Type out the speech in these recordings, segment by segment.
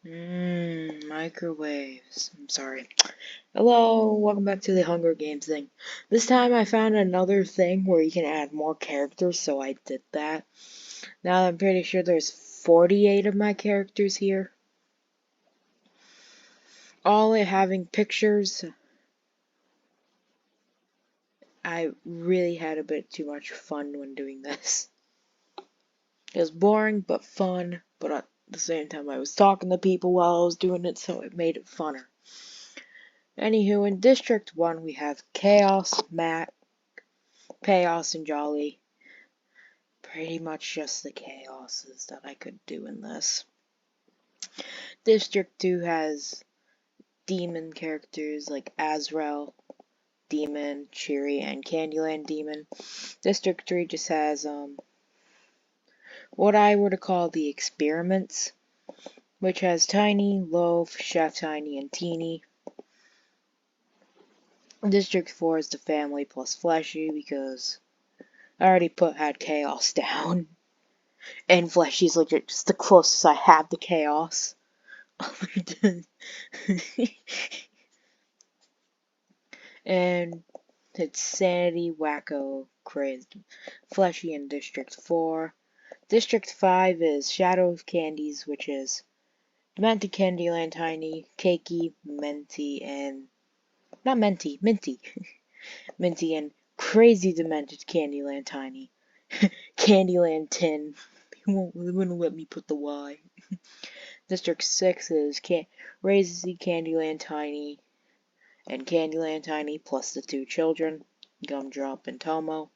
Microwaves. I'm sorry. Hello, welcome back to the Hunger Games thing. This time I found another thing where you can add more characters, so I did that. Now I'm pretty sure there's 48 of my characters here. All having pictures. I really had a bit too much fun when doing this. It was boring but fun, but at the same time I was talking to people while I was doing it, so it made it funner. Anywho, in District 1 we have Chaos, Matt, Chaos, and Jolly. Pretty much just the Chaoses that I could do in this. District 2 has demon characters like Azrael, Demon, Cheery, and Candyland Demon. District 3 just has what I were to call the experiments, which has Tiny, Loaf, Chef Tiny, and Teeny. District 4 is the family plus Fleshy because I already had Chaos down. And Fleshy's legit just the closest I have to Chaos. And it's Sanity, Wacko, Crazed, Fleshy in District 4. District 5 is Shadow of Candies, which is Demented Candyland Tiny, Cakey, Minty, and not Minty, Minty. Minty and Crazy Demented Candyland Tiny. Candyland Tin. They wouldn't let me put the Y. District 6 is Crazy Candyland Tiny and Candyland Tiny plus the two children, Gumdrop and Tomo.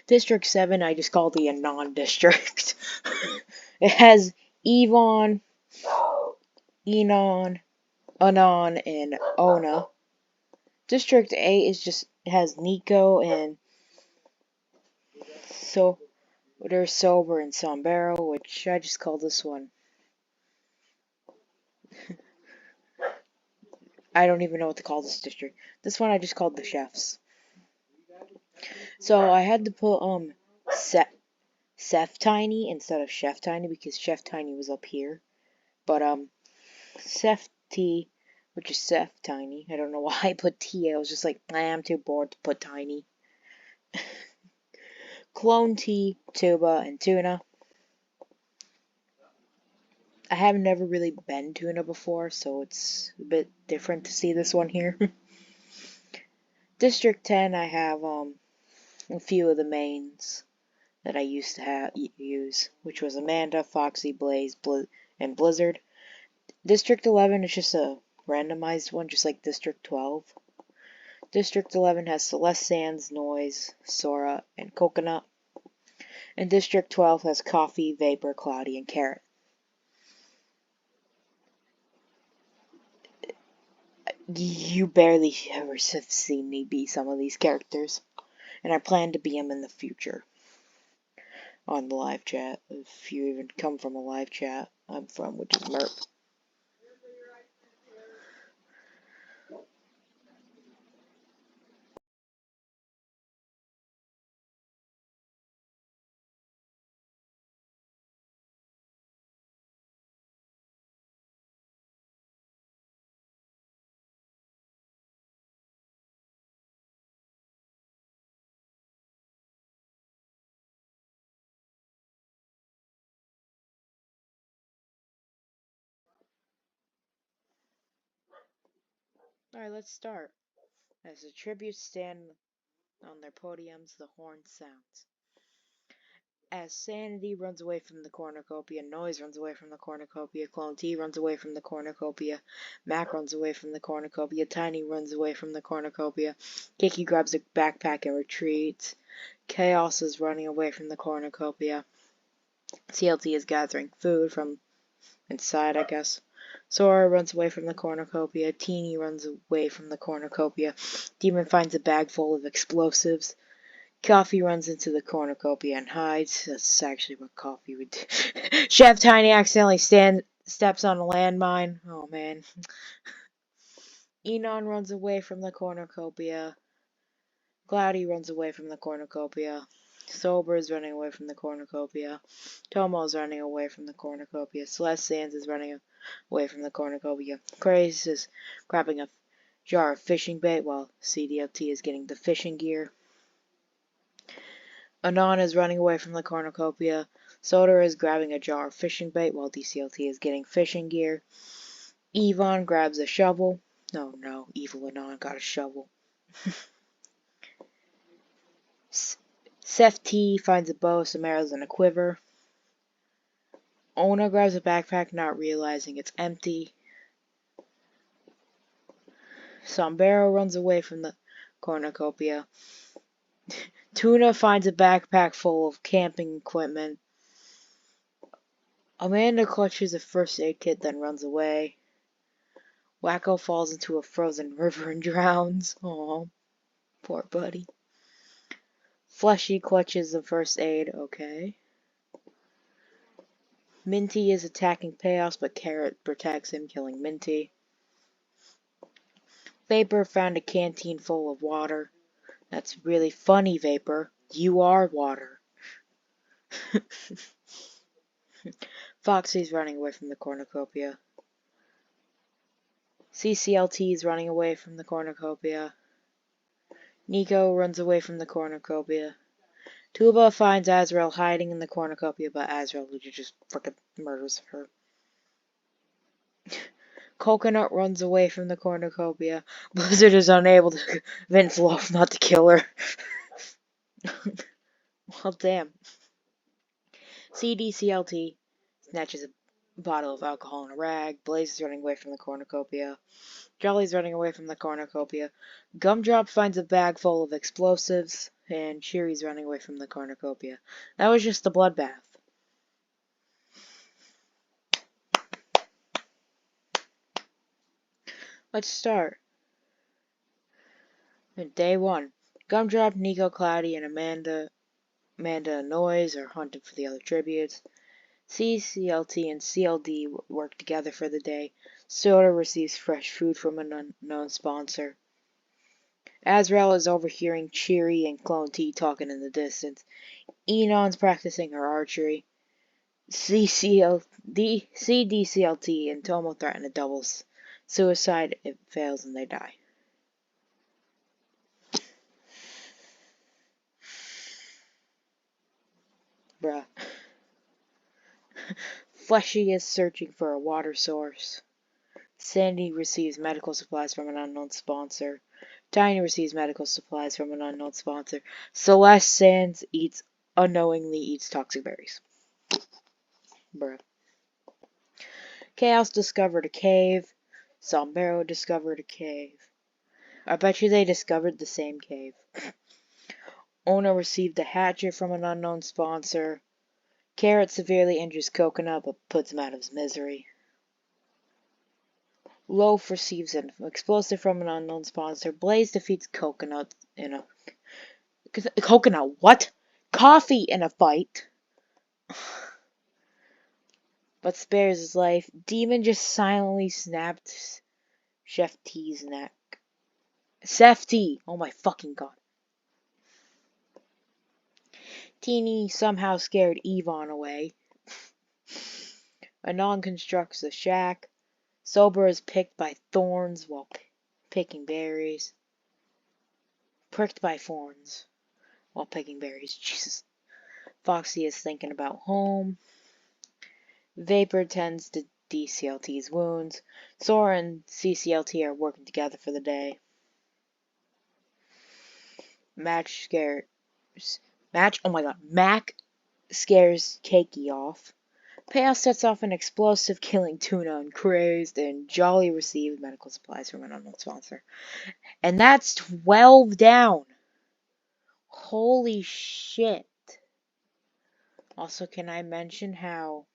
District 7 I just call the Anon District. It has Yvonne, Enon, Anon, and Ona. District 8 has Nico and they're Sober and Sombrero, which I just call this one. I don't even know what to call this district. This one I just called the Chefs. So I had to put Seth Tiny instead of Chef Tiny because Chef Tiny was up here. But Seth T, which is Seth Tiny. I don't know why I put T. I was just like, I'm too bored to put Tiny. Clone T, Tuba, and Tuna. I have never really been Tuna before, so it's a bit different to see this one here. District 10, I have a few of the mains that I used to use, which was Amanda, Foxy, Blaze, and Blizzard. District 11 is just a randomized one, just like District 12. District 11 has Celeste Sands, Noise, Sora, and Coconut. And District 12 has Coffee, Vapor, Cloudy, and Carrot. You barely ever have seen me be some of these characters. And I plan to be them in the future. On the live chat, if you even come from a live chat I'm from, which is Merp. Alright, let's start. As the tributes stand on their podiums, the horn sounds. As Sanity runs away from the cornucopia, Noise runs away from the cornucopia, Clone T runs away from the cornucopia, Mac runs away from the cornucopia, Tiny runs away from the cornucopia, Kiki grabs a backpack and retreats, Chaos is running away from the cornucopia, CLT is gathering food from inside, I guess. Sora runs away from the cornucopia, Teeny runs away from the cornucopia, Demon finds a bag full of explosives, Coffee runs into the cornucopia and hides. That's actually what Coffee would do. Chef Tiny accidentally steps on a landmine. Oh man. Enon runs away from the cornucopia. Cloudy runs away from the cornucopia. Sober is running away from the cornucopia. Tomo is running away from the cornucopia. Celeste Sands is running away from the cornucopia. Craze is grabbing a jar of fishing bait while CDLT is getting the fishing gear. Anon is running away from the cornucopia. Soda is grabbing a jar of fishing bait while DCLT is getting fishing gear. Yvonne grabs a shovel. No, evil Anon got a shovel. Seth T finds a bow, some arrows, and a quiver. Ona grabs a backpack, not realizing it's empty. Sombrero runs away from the cornucopia. Tuna finds a backpack full of camping equipment. Amanda clutches a first aid kit, then runs away. Wacko falls into a frozen river and drowns. Aw, poor buddy. Fleshy clutches the first aid, okay. Minty is attacking Chaos, but Carrot protects him, killing Minty. Vapor found a canteen full of water. That's really funny, Vapor. You are water. Foxy's running away from the cornucopia. CCLT is running away from the cornucopia. Nico runs away from the cornucopia. Tuba finds Azrael hiding in the cornucopia, but Azrael just frickin' murders her. Coconut runs away from the cornucopia. Blizzard is unable to convince Loaf not to kill her. Well, damn. CDCLT snatches a bottle of alcohol and a rag. Blaze is running away from the cornucopia. Jolly's running away from the cornucopia. Gumdrop finds a bag full of explosives. And Cheery's running away from the cornucopia. That was just a bloodbath. Let's start. Day 1. Gumdrop, Nico, Cloudy, and Amanda and Noise are hunting for the other tributes. CCLT and CLD work together for the day. Soda receives fresh food from an unknown sponsor. Azrael is overhearing Cheery and Clone T talking in the distance. Enon's practicing her archery. CDCLT and Tomo threaten a double suicide. It fails and they die. Bruh. Fleshy is searching for a water source. Sandy receives medical supplies from an unknown sponsor. Tiny receives medical supplies from an unknown sponsor. Celeste Sands unknowingly eats toxic berries. Bruh. Chaos discovered a cave. Sombrero discovered a cave. I bet you they discovered the same cave. Ona received a hatchet from an unknown sponsor. Carrot severely injures Coconut but puts him out of his misery. Loaf receives an explosive from an unknown sponsor. Blaze defeats Coconut in a... Coconut, what? Coffee in a fight. But spares his life. Demon just silently snapped Chef T's neck. Chef T! Oh my fucking god. Teeny somehow scared Yvonne away. Anon constructs a shack. Sober is picked by thorns while picking berries. Pricked by thorns while picking berries. Jesus. Foxy is thinking about home. Vapor tends to DCLT's wounds. Sora and CCLT are working together for the day. Mac scares Keiki off. Chaos sets off an explosive, killing Tuna and Crazed, and Jolly received medical supplies from an unknown sponsor. And that's 12 down. Holy shit. Also, can I mention how...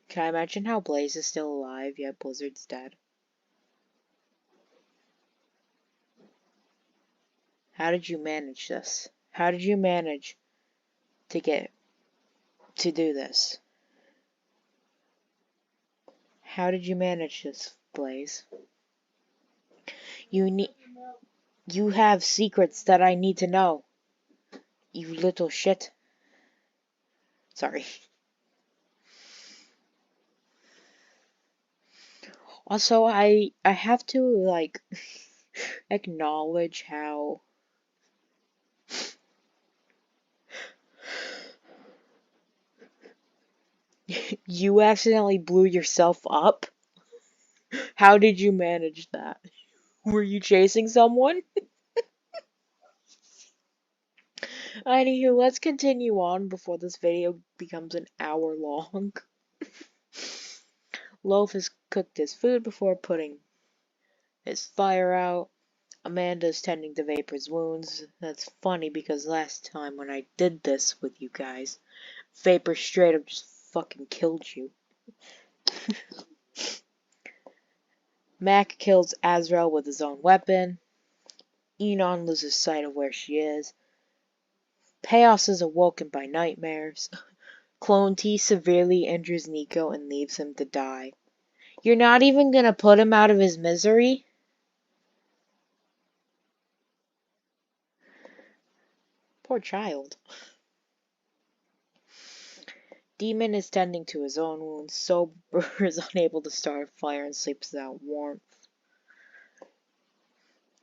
Can I mention how Blaze is still alive, yet Blizzard's dead? How did you manage this? How did you manage to do this? How did you manage this, Blaze? You need You have secrets that I need to know. You little shit. Sorry. Also, I have to, like, acknowledge how you accidentally blew yourself up. How did you manage that? Were you chasing someone? Anywho, let's continue on before this video becomes an hour long. Loaf has cooked his food before putting his fire out. Amanda's tending to Vapor's wounds. That's funny because last time when I did this with you guys, Vapor straight up just fucking killed you. Mac kills Azrael with his own weapon. Enon loses sight of where she is. Chaos is awoken by nightmares. Clone T severely injures Nico and leaves him to die. You're not even gonna put him out of his misery? Poor child. Demon is tending to his own wounds. Sober is unable to start a fire and sleeps without warmth.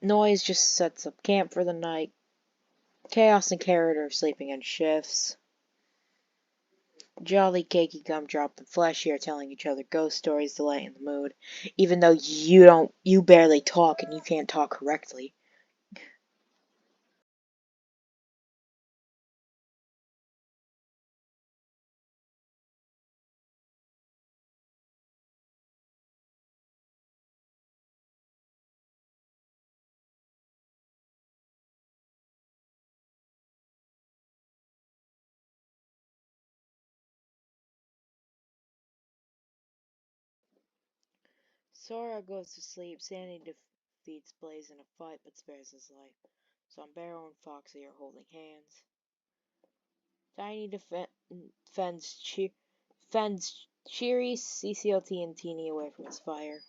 Noise just sets up camp for the night. Chaos and Carrot are sleeping in shifts. Jolly, Cakey, Gumdrop, and Fleshy are telling each other ghost stories to lighten the mood, even though you barely talk and you can't talk correctly. Sora goes to sleep. Sandy defeats Blaze in a fight but spares his life. Sombrero and Foxy are holding hands. Tiny fends Cheery, CCLT, and Teeny away from his fire.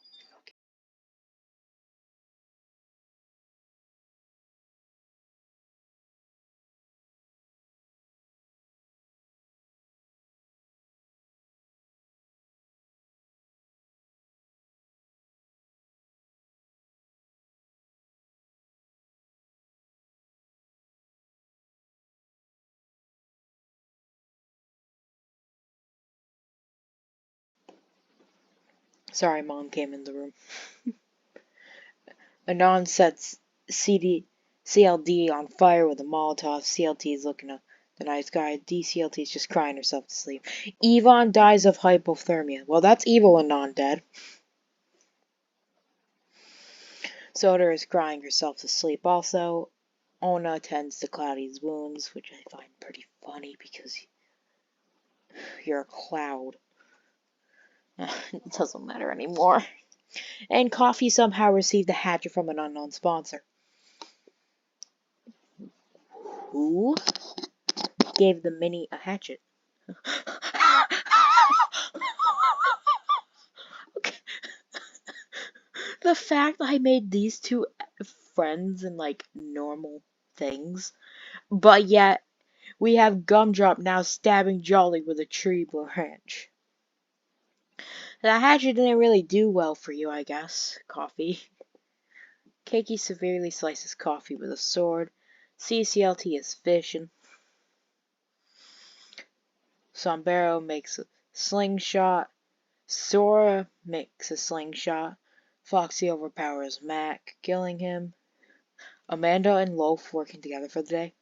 Sorry, Mom came in the room. Anon sets CLD on fire with a Molotov. CLT is looking at the nice guy. DCLT is just crying herself to sleep. Yvonne dies of hypothermia. Well, that's evil Anon dead. Soda is crying herself to sleep also. Ona tends to Cloudy's wounds, which I find pretty funny because you're a cloud. It doesn't matter anymore. And Coffee somehow received a hatchet from an unknown sponsor. Who gave the mini a hatchet? Okay. The fact that I made these two friends and like normal things, but yet we have Gumdrop now stabbing Jolly with a tree branch. That hatchet didn't really do well for you, I guess, Coffee. Cakey severely slices Coffee with a sword. CCLT is fishing. Sombrero makes a slingshot. Sora makes a slingshot. Foxy overpowers Mac, killing him. Amanda and Loaf working together for the day.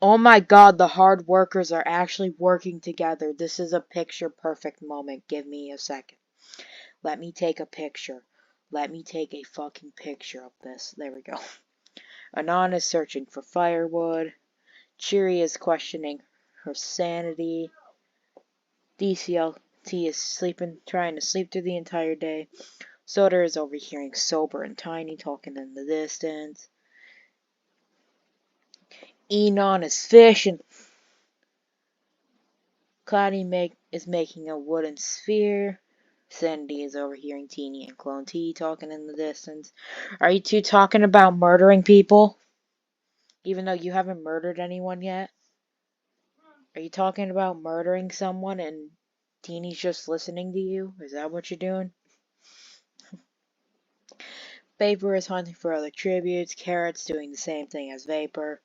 Oh my god, the hard workers are actually working together. This is a picture perfect moment. Give me a second. Let me take a picture. Let me take a fucking picture of this. There we go. Anon is searching for firewood. Cheery is questioning her sanity. DCLT is trying to sleep through the entire day. Soda is overhearing Sober and Tiny talking in the distance. Enon is fishing. Cloudy is making a wooden sphere. Sandy is overhearing Teeny and Clone T talking in the distance. Are you two talking about murdering people? Even though you haven't murdered anyone yet? Are you talking about murdering someone and Teeny's just listening to you? Is that what you're doing? Vapor is hunting for other tributes. Carrot's doing the same thing as Vapor.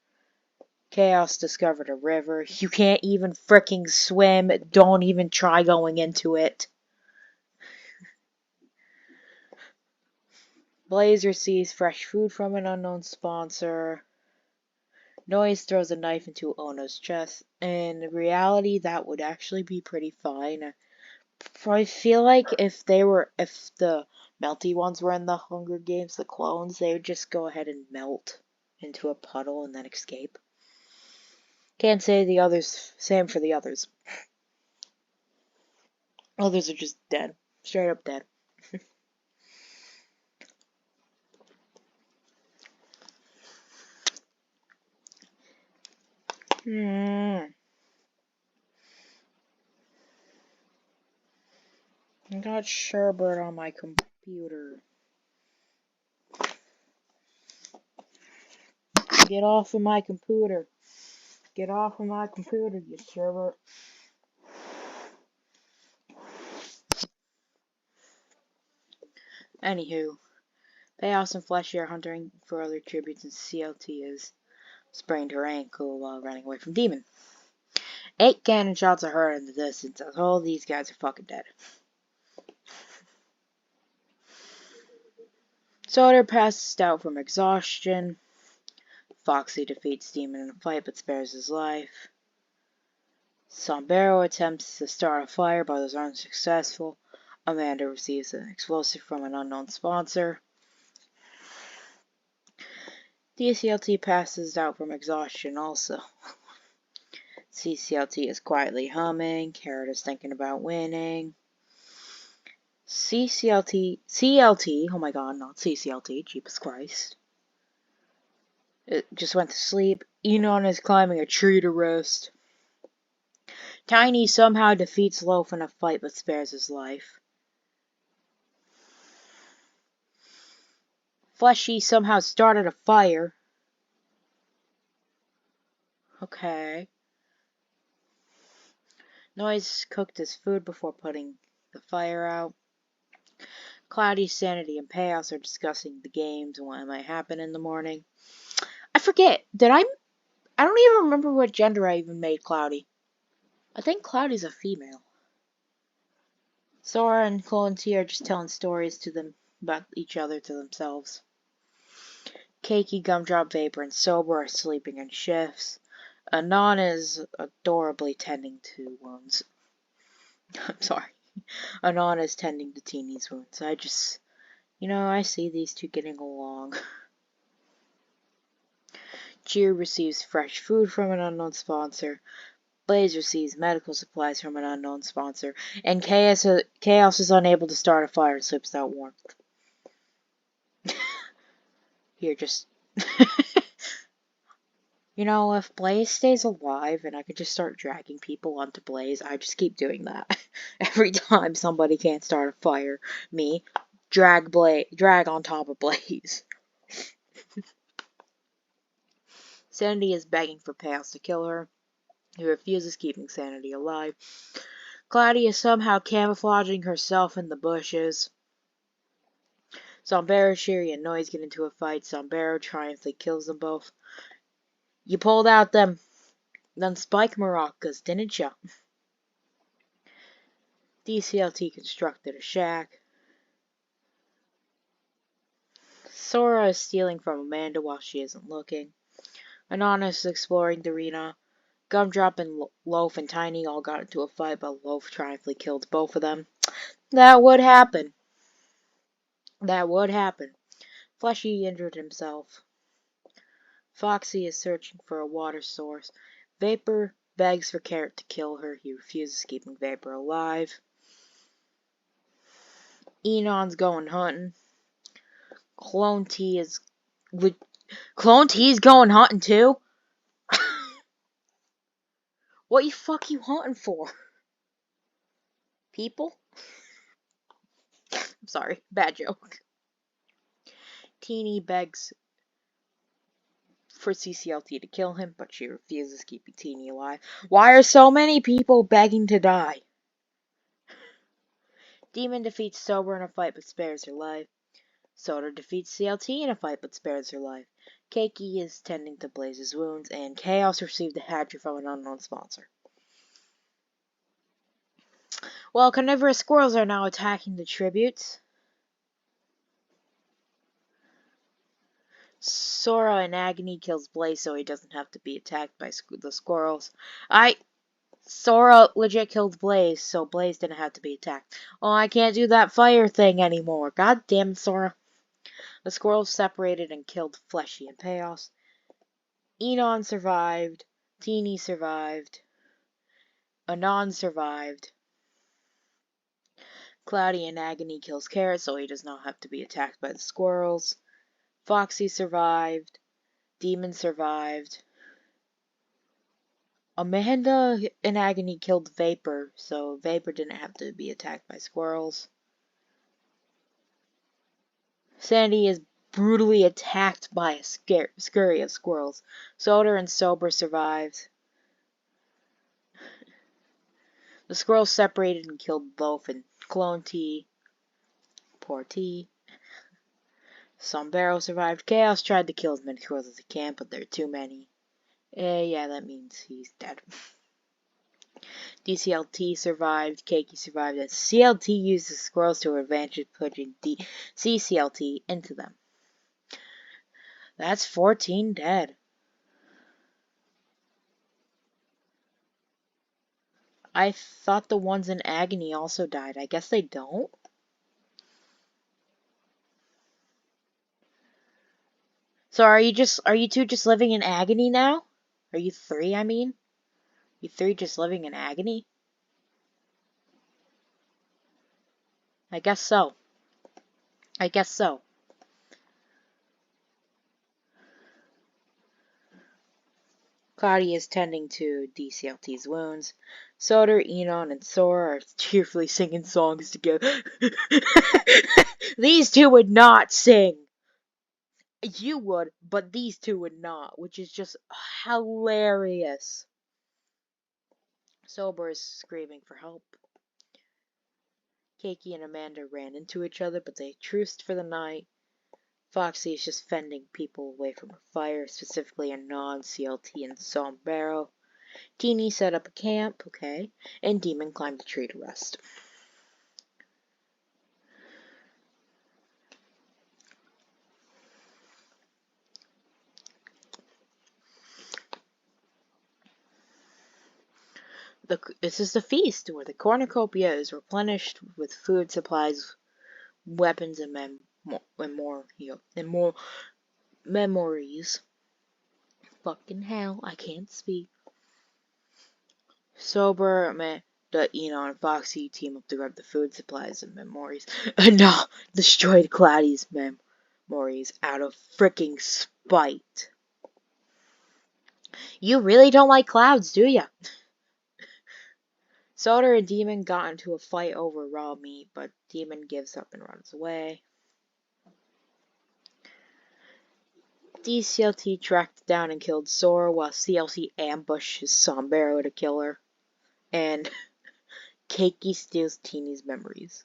Chaos discovered a river. You can't even fricking swim. Don't even try going into it. Blaze receives fresh food from an unknown sponsor. Noise throws a knife into Ono's chest. In reality, that would actually be pretty fine. I feel like if the melty ones were in the Hunger Games, the clones, they would just go ahead and melt into a puddle and then escape. Can't say the others, same for the others. Others are just dead. Straight up dead. I got sherbet on my computer. Get off of my computer. Get off of my computer, you sherbet. Anywho, Chaos and Fleshy are hunting for other tributes, and CLT has sprained her ankle while running away from Demon. 8 cannon shots are heard in the distance as all these guys are fucking dead. Soder passes out from exhaustion. Foxy defeats Demon in a fight but spares his life. Sombrero attempts to start a fire but is unsuccessful. Amanda receives an explosive from an unknown sponsor. DCLT passes out from exhaustion also. CCLT is quietly humming. Carrot is thinking about winning. CLT, oh my god, not CCLT, Jesus Christ. It just went to sleep. Enon is climbing a tree to rest. Tiny somehow defeats Loaf in a fight but spares his life. Fleshy somehow started a fire. Okay. Noise cooked his food before putting the fire out. Cloudy, Sanity, and Chaos are discussing the games and what might happen in the morning. I forget. I don't even remember what gender I even made Cloudy. I think Cloudy's a female. Sora and Clone T are just telling stories to them about each other to themselves. Cakey, Gumdrop, Vapor, and Sober are sleeping in shifts. Anon is adorably tending to wounds. I'm sorry. Anon is tending to Teeny's wounds. I see these two getting along. Cheer receives fresh food from an unknown sponsor. Blaze receives medical supplies from an unknown sponsor. And Chaos is unable to start a fire and slips out warmth. Here, just... if Blaze stays alive and I could just start dragging people onto Blaze, I just keep doing that. Every time somebody can't start a fire, me, drag on top of Blaze. Sanity is begging for Chaos to kill her. He refuses, keeping Sanity alive. Cloudy is somehow camouflaging herself in the bushes. Sombrero, Sherry, and Noise get into a fight. Sombrero triumphantly kills them both. You pulled out them spike maracas, didn't ya? DCLT constructed a shack. Sora is stealing from Amanda while she isn't looking. Anonymous is exploring the arena. Gumdrop and Loaf and Tiny all got into a fight, but Loaf triumphantly killed both of them. That would happen. Fleshy injured himself. Foxy is searching for a water source. Vapor begs for Carrot to kill her. He refuses, keeping Vapor alive. Enon's going hunting. Clone T's going hunting too? What you hunting for? People? sorry, bad joke. Teeny begs for CCLT to kill him, but she refuses, keeping Teeny alive. Why are so many people begging to die? Demon defeats Sober in a fight but spares her life. Soda defeats CLT in a fight but spares her life. Keiki is tending to Blaze's wounds, and Chaos received a hatchet from an unknown sponsor. Well, carnivorous squirrels are now attacking the tributes. Sora in agony kills Blaze so he doesn't have to be attacked by the squirrels. Sora legit killed Blaze so Blaze didn't have to be attacked. Oh, I can't do that fire thing anymore. God damn it, Sora. The squirrels separated and killed Fleshy and Chaos. Enon survived. Teeny survived. Anon survived. Cloudy in agony kills Carrot so he does not have to be attacked by the squirrels. Foxy survived. Demon survived. Amanda in agony killed Vapor, so Vapor didn't have to be attacked by squirrels. Sandy is brutally attacked by a scurry of squirrels. Soda and Sober survived. The squirrels separated and killed both, and Clone T. Poor T. Sombrero survived. Chaos tried to kill as many squirrels as he can, but there are too many. Yeah, that means he's dead. DCLT survived, Keiki survived, and CLT used the squirrels to her advantage, pushing CCLT into them. That's 14 dead. I thought the ones in agony also died. I guess they don't. So are you two just living in agony now? Are you three, I mean? You three just living in agony? I guess so. I guess so. Cloudy is tending to DCLT's wounds. Soda, Enon, and Sora are cheerfully singing songs together. These two would not sing. You would, but these two would not, which is just hilarious. Sober is screaming for help. Keiki and Amanda ran into each other, but they truced for the night. Foxy is just fending people away from a fire, specifically a non-CLT and Sombrero. Teeny set up a camp, okay, and Demon climbed a tree to rest. This is the feast where the cornucopia is replenished with food supplies, weapons, and more memories. Fucking hell, I can't speak. Sober, Amanda, Enon, and Foxy team up to grab the food supplies and memories. No, destroyed Cloudy's memories out of freaking spite. You really don't like clouds, do ya? Soda and Demon got into a fight over raw meat, but Demon gives up and runs away. DCLT tracked down and killed Sora while CLC ambushes Sombrero to kill her. And Keiki steals Teeny's memories.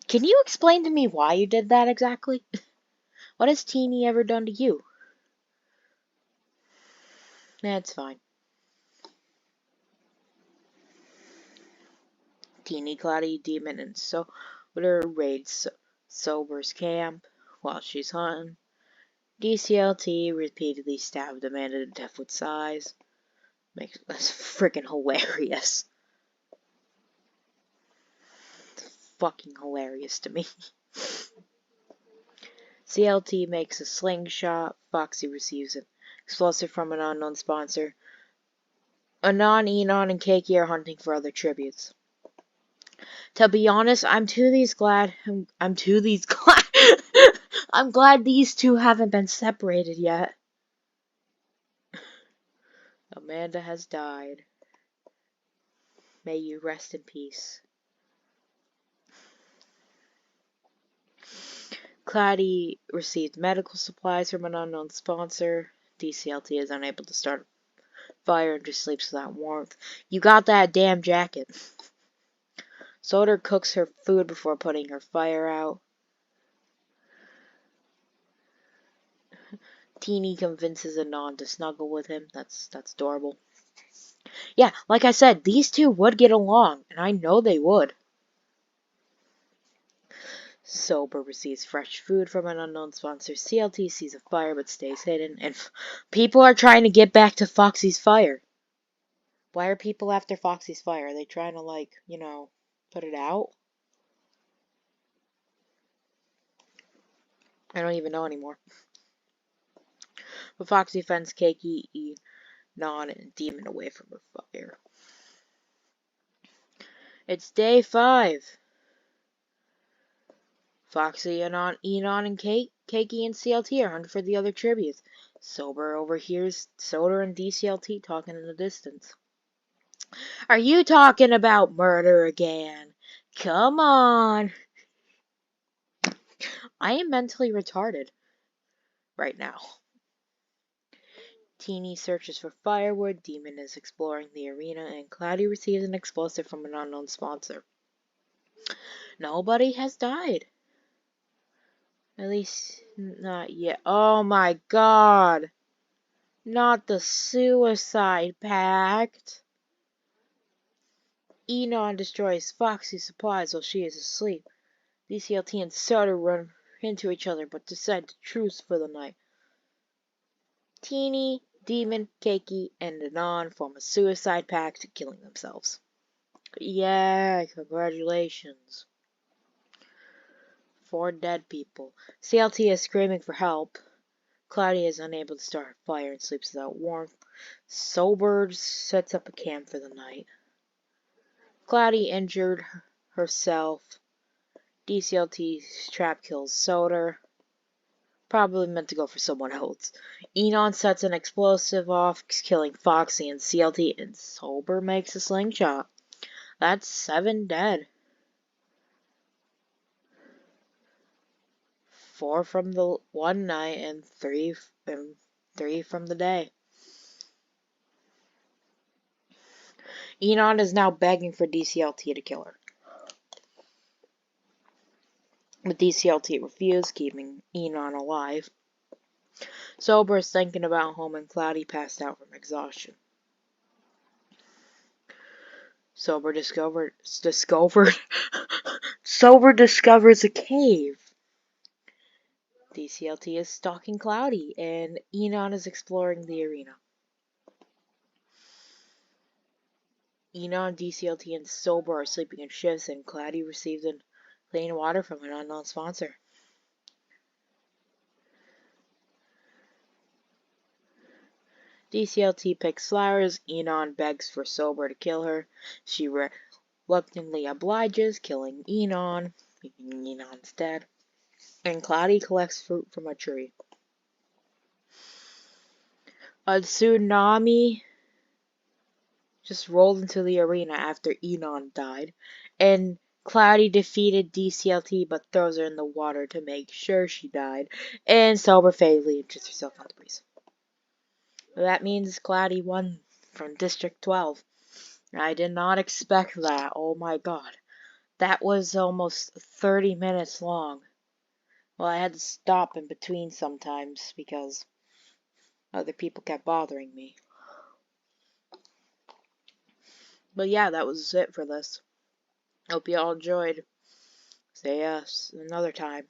Can you explain to me why you did that exactly? What has Teeny ever done to you? That's fine. Teeny, Cloudy, Demon, and Soda raids Sober's camp while she's hunting. DCLT repeatedly stabbed Amanda to death with sighs. That's freaking hilarious. It's fucking hilarious to me. CLT makes a slingshot. Foxy receives an explosive from an unknown sponsor. Anon, Enon, and Keiki are hunting for other tributes. To be honest, I'm glad these two haven't been separated yet. Amanda has died. May you rest in peace. Cloudy received medical supplies from an unknown sponsor. DCLT is unable to start a fire and just sleeps without warmth. You got that damn jacket. Soder cooks her food before putting her fire out. Teeny convinces Anon to snuggle with him. That's adorable. Yeah, like I said, these two would get along, and I know they would. Sober receives fresh food from an unknown sponsor. CLT sees a fire but stays hidden, and people are trying to get back to Foxy's fire. Why are people after Foxy's fire? Are they trying to, like, put it out? I don't even know anymore. But Foxy fends Keiki, Non, and Demon away from her fire. It's day 5. Foxy, Enon, and Keiki and CLT are hunting for the other tributes. Sober overhears Soder and DCLT talking in the distance. Are you talking about murder again? Come on. I am mentally retarded right now. Teeny searches for firewood, Demon is exploring the arena, and Cloudy receives an explosive from an unknown sponsor. Nobody has died. At least, not yet. Oh my god! Not the suicide pact! Enon destroys Foxy's supplies while she is asleep. DCLT and Soda run into each other but decide to truce for the night. Teeny, Demon, Keiki, and Anon form a suicide pact, killing themselves. Yeah, congratulations. 4 dead people. CLT is screaming for help. Cloudy is unable to start a fire and sleeps without warmth. Sober sets up a camp for the night. Cloudy injured herself. DCLT's trap kills Soder. Probably meant to go for someone else. Enon sets an explosive off, killing Foxy and CLT, and Sober makes a slingshot. That's 7 dead. 4 from the one night and 3 from the day. Enon is now begging for DCLT to kill her. But DCLT refused, keeping Enon alive. Sober is thinking about home and Cloudy passed out from exhaustion. Sober discovers a cave. DCLT is stalking Cloudy, and Enon is exploring the arena. Enon, DCLT, and Sober are sleeping in shifts, and Cloudy receives clean water from an unknown sponsor. DCLT picks flowers. Enon begs for Sober to kill her. She reluctantly obliges, killing Enon, making Enon's dead. And Cloudy collects fruit from a tree. A tsunami just rolled into the arena after Enon died, and Cloudy defeated DCLT but throws her in the water to make sure she died, and Sober fatally injures herself on the breeze. That means Cloudy won from District 12. I did not expect that. Oh my god. That was almost 30 minutes long. Well, I had to stop in between sometimes because other people kept bothering me. But yeah, that was it for this. Hope you all enjoyed. See us another time.